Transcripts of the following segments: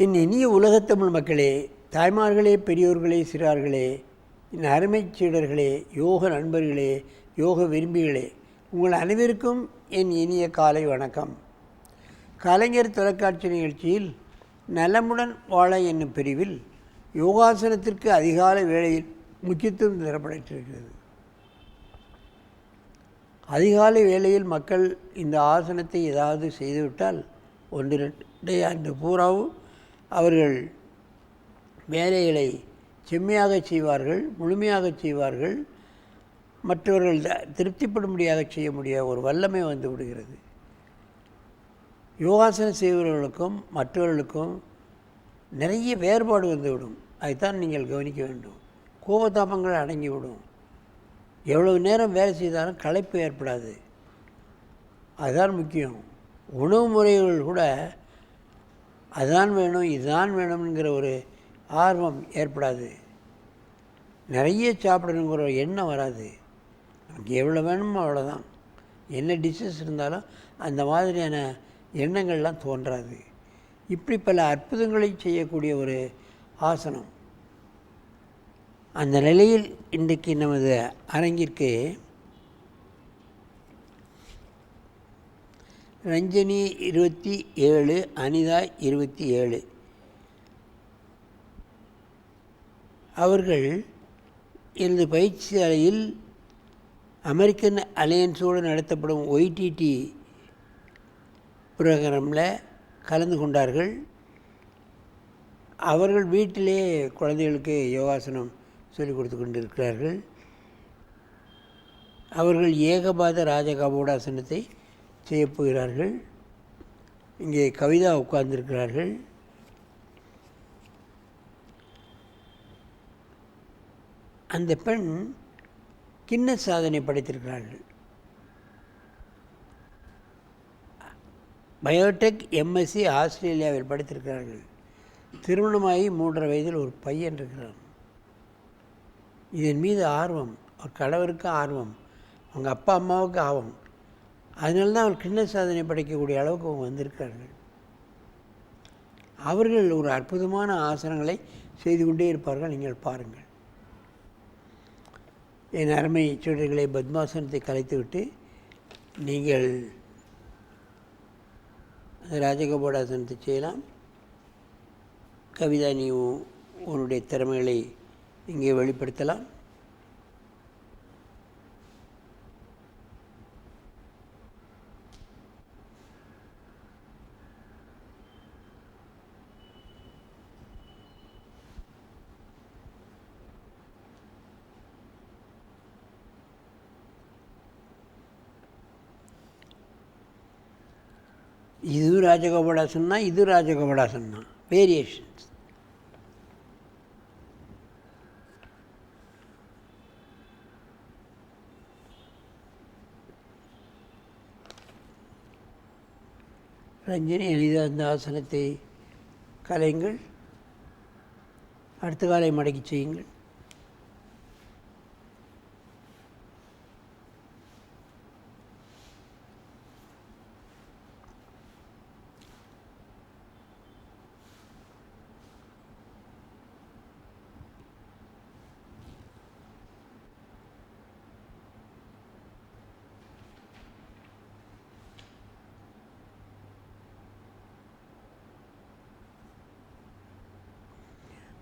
என் இனிய உலகத்தமிழ் மக்களே, தாய்மார்களே, பெரியோர்களே, சிறார்களே, என் அருமைச் சீடர்களே, யோக நண்பர்களே, யோக விரும்பிகளே, உங்கள் அனைவருக்கும் என் இனிய காலை வணக்கம். கலைஞர் தொலைக்காட்சி நிகழ்ச்சியில் நலமுடன் வாழ என்னும் பிரிவில் யோகாசனத்திற்கு அதிகாலை வேளையில் முக்கியத்துவம் தரப்பட்டிருக்கிறது. அதிகாலை வேளையில் மக்கள் இந்த ஆசனத்தை ஏதாவது செய்துவிட்டால் 1-2 ஆண்டு பூராவும் அவர்கள் வேலைகளை செம்மையாக செய்வார்கள், முழுமையாக செய்வார்கள். மற்றவர்கள் திருப்திப்படும்படியாக செய்ய முடியாத ஒரு வல்லமை வந்து விடுகிறது. யோகாசனம் செய்பவர்களுக்கும் மற்றவர்களுக்கும் நிறைய வேறுபாடு வந்துவிடும். அதைத்தான் நீங்கள் கவனிக்க வேண்டும். கோபதாபங்கள் அடங்கிவிடும். எவ்வளவு நேரம் வேலை செய்தாலும் களைப்பு ஏற்படாது. அதுதான் முக்கியம். உணவு முறைகள் கூட அதுதான் வேணும், இதுதான் வேணும்ங்கிற ஒரு ஆர்வம் ஏற்படாது. நிறைய சாப்பிடணுங்கிற ஒரு எண்ணம் வராது. நமக்கு எவ்வளோ வேணுமோ அவ்வளோதான். என்ன டிஷ்ஷஸ் இருந்தாலும் அந்த மாதிரியான எண்ணங்கள்லாம் தோன்றாது. இப்படி பல அற்புதங்களை செய்யக்கூடிய ஒரு ஆசனம். அந்த நிலையில் இன்றைக்கு நமது அரங்கிற்கு ரஞ்சனி 27, அனிதா 27 அவர்கள் எனது பயிற்சியாலையில் அமெரிக்கன் அலையன்ஸோடு நடத்தப்படும் ஒய்டிடி புரோகிராமில் கலந்து கொண்டார்கள். அவர்கள் வீட்டிலே குழந்தைகளுக்கு யோகாசனம் சொல்லிக் கொடுத்து கொண்டிருக்கிறார்கள். அவர்கள் ஏகபாத ராஜகபோடாசனத்தை செய்யப்போகிறார்கள். இங்கே கவிதா உட்கார்ந்திருக்கிறார்கள். அந்த பெண் கின்னஸ் சாதனை படைத்திருக்கிறார்கள். பயோடெக் எம்எஸ்சி ஆஸ்திரேலியாவில் படித்திருக்கிறார்கள். திருமணமாகி 3.5 வயதில் ஒரு பையன் இருக்கிறார். இதன் மீது ஆர்வம், அவர் கணவருக்கு ஆர்வம், அவங்க அப்பா அம்மாவுக்கு ஆர்வம். அதனால தான் அவர் கின்னஸ் சாதனை படைக்கக்கூடிய அளவுக்கு அவங்க வந்திருக்கிறார்கள். அவர்கள் ஒரு அற்புதமான ஆசனங்களை செய்து கொண்டே இருப்பார்கள். நீங்கள் பாருங்கள். என் அருமை சீடர்களை பத்மாசனத்தை கலைத்துவிட்டு நீங்கள் ராஜகபோடாசனத்தை செய்யலாம். கவிதா, நீ உன்னுடைய திறமைகளை இங்கே வெளிப்படுத்தலாம். இது ராஜகோபாலாசனா, இது ராஜகோபாலாசனா, வேரியேஷன்ஸ். ரஞ்சனி, எளிதாக அந்த ஆசனத்தை கலையுங்கள். அடுத்த காலை மடக்கி செய்யுங்கள்.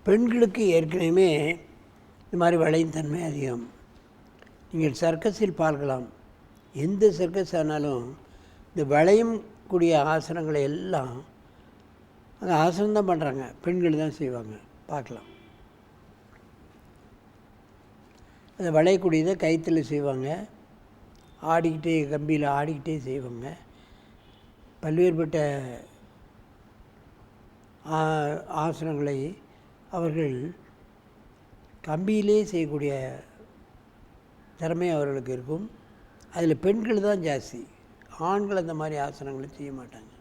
பெண்களுக்கு ஏற்கனவே இந்த மாதிரி வளையும் தன்மை அதிகம். நீங்கள் சர்க்கஸில் பார்க்கலாம். எந்த சர்க்கஸ் ஆனாலும் இந்த வளையும் கூடிய ஆசனங்களை எல்லாம் அந்த ஆசனம் தான் பண்ணுறாங்க, பெண்கள் தான் செய்வாங்க. பார்க்கலாம். அதை வளையக்கூடியதை கயிற்றில் செய்வாங்க, ஆடிக்கிட்டே கம்பியில் ஆடிக்கிட்டே செய்வாங்க. பல்வேறுபட்ட ஆசனங்களை அவர்கள் கம்பியிலே செய்யக்கூடிய திறமை அவர்களுக்கு இருக்கும். அதில் பெண்கள் தான் ஜாஸ்தி. ஆண்கள் அந்த மாதிரி ஆசனங்களை செய்ய மாட்டாங்க.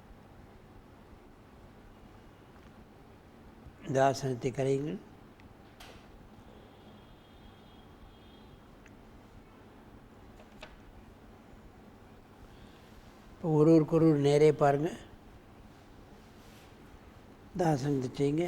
இந்த ஆசனத்தை கலையுங்கள். இப்போ ஒருவருக்கு நேரே பாருங்கள். இந்த ஆசனத்தை செய்யுங்க.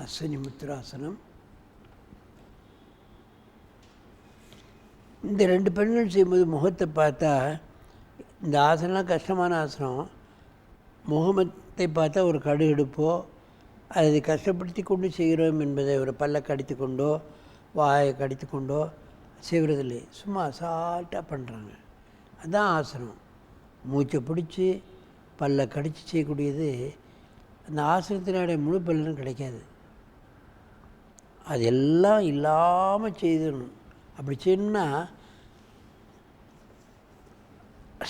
அஸ்வினி முத்ராசனம். இந்த 2 பெண்கள் செய்யும்போது முகத்தை பார்த்தா, இந்த ஆசனம்லாம் கஷ்டமான ஆசனம். முகத்தை பார்த்தா ஒரு கடுகடுப்போ, அதை கஷ்டப்படுத்தி கொண்டு செய்கிறோம் என்பதை ஒரு பல்லை கடித்து கொண்டோ வாயை கடித்து கொண்டோ செய்கிறதில்லை. சும்மா அசால்ட்டாக பண்ணுறாங்க. அதுதான் ஆசனம். மூச்சை பிடிச்சி பல்லை கடித்து செய்யக்கூடியது. அந்த ஆசனத்தினுடைய முழு பலனும் கிடைக்காது. அது எல்லாம் இல்லாமல் செய்திடணும். அப்படி செய்யணும்னா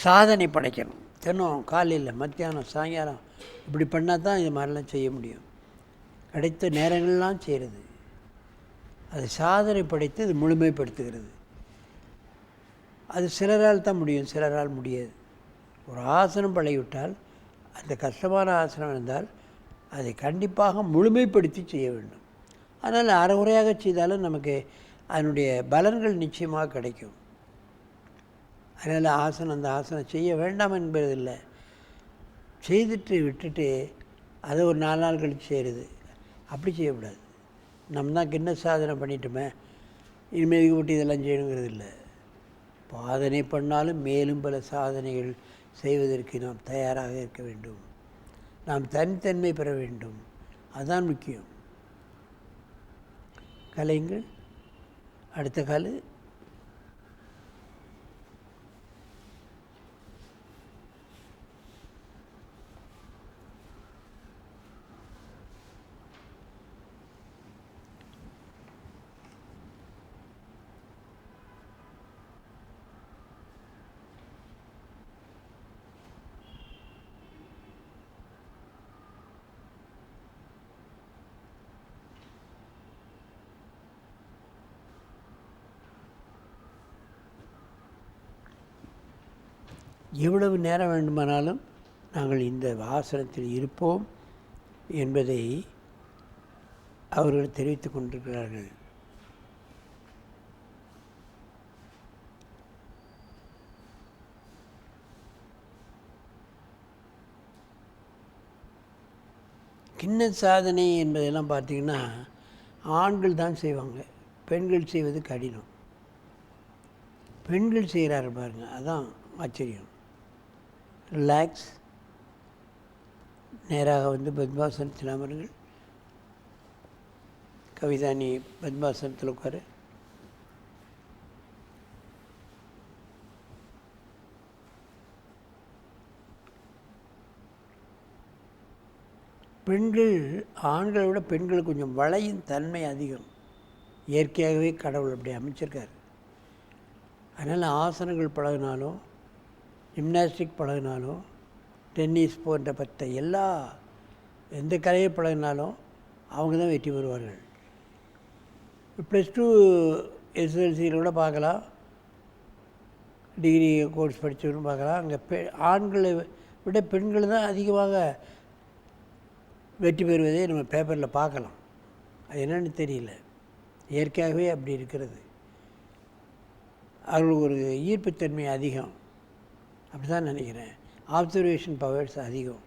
சாதனை படைக்கணும். தினம் காலையில் மத்தியானம் சாயங்காலம் இப்படி பண்ணால் தான் இது மாதிரிலாம் செய்ய முடியும். கிடைத்த நேரங்கள்லாம் செய்கிறது. அது சாதனை படைத்து அது முழுமைப்படுத்துகிறது. அது சிலரால் தான் முடியும், சிலரால் முடியாது. ஒரு ஆசனம் பழகிவிட்டால், அந்த கஷ்டமான ஆசனம் இருந்தால் அதை கண்டிப்பாக முழுமைப்படுத்தி செய்ய வேண்டும். அதனால் அரைகுறையாக செய்தாலும் நமக்கு அதனுடைய பலன்கள் நிச்சயமாக கிடைக்கும். அதனால் அந்த ஆசனம் செய்ய வேண்டாம் என்பதில்லை. செய்துட்டு விட்டுட்டு அதை ஒரு 4 நாள் கழித்து செய்கிறது, அப்படி செய்யக்கூடாது. நம்ம தான் கின்ன சாதனை பண்ணிட்டோமே, இனிமேல் இதுக்கு விட்டு இதெல்லாம் செய்யணுங்கிறது இல்லை. சாதனை பண்ணாலும் மேலும் பல சாதனைகள் செய்வதற்கு நாம் தயாராக இருக்க வேண்டும். நாம் தனித்தன்மை பெற வேண்டும். அதுதான் முக்கியம். கலைங்கள். அடுத்த கால். எவ்வளவு நேரம் வேண்டுமானாலும் நாங்கள் இந்த ஆசனத்தில் இருப்போம் என்பதை அவர்கள் தெரிவித்துக் கொண்டிருக்கிறார்கள். கின்ன சாதனை என்பதெல்லாம் பார்த்திங்கன்னா ஆண்கள் தான் செய்வாங்க, பெண்கள் செய்வது கடினம். பெண்கள் செய்கிறாரு பாருங்கள், அதுதான் ஆச்சரியம். ரிலாக்ஸ். நேராக வந்து பத்மாசனத்தில் அமருங்கள். கவிதா, நீ பத்மாசனத்தில் உட்காரு. பெண்கள் ஆண்களை விட பெண்களுக்கு கொஞ்சம் வளையும் தன்மை அதிகம். இயற்கையாகவே கடவுள் அப்படி அமைச்சிருக்கார். அதனால் ஆசனங்கள் பழகினாலும், ஜிம்னாஸ்டிக் பழகினாலும், டென்னிஸ் போன்ற எந்த கலையை பழகினாலும் அவங்க தான் வெற்றி பெறுவார்கள். +2 SSLCயில் கூட பார்க்கலாம், டிகிரி கோர்ஸ் படித்தவரும் பார்க்கலாம். அங்கே ஆண்களை விட பெண்கள் தான் அதிகமாக வெற்றி பெறுவதை நம்ம பேப்பரில் பார்க்கலாம். அது என்னென்னு தெரியல, இயற்கையாகவே அப்படி இருக்கிறது. அவர்களுக்கு ஒரு ஈர்ப்புத்தன்மை அதிகம், அப்படி தான் நினைக்கிறேன். ஆப்சர்வேஷன் பவர்ஸ் அதிகம்.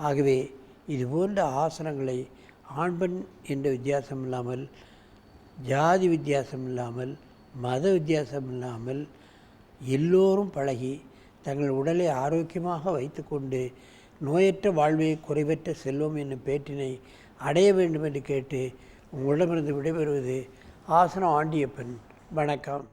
ஆகவே இது போன்ற ஆசனங்களை ஆண் பெண் என்ற வித்தியாசம் இல்லாமல், ஜாதி வித்தியாசம் இல்லாமல், மத வித்தியாசம் இல்லாமல் எல்லோரும் பழகி தங்கள் உடலை ஆரோக்கியமாக வைத்துக்கொண்டு நோயற்ற வாழ்வை குறைவற்ற செல்வம் என்னும் பேற்றினை அடைய வேண்டும் என்று கேட்டு உங்களிடமிருந்து விடைபெறுவது ஆசனம் ஆண்டியப்பன். வணக்கம்.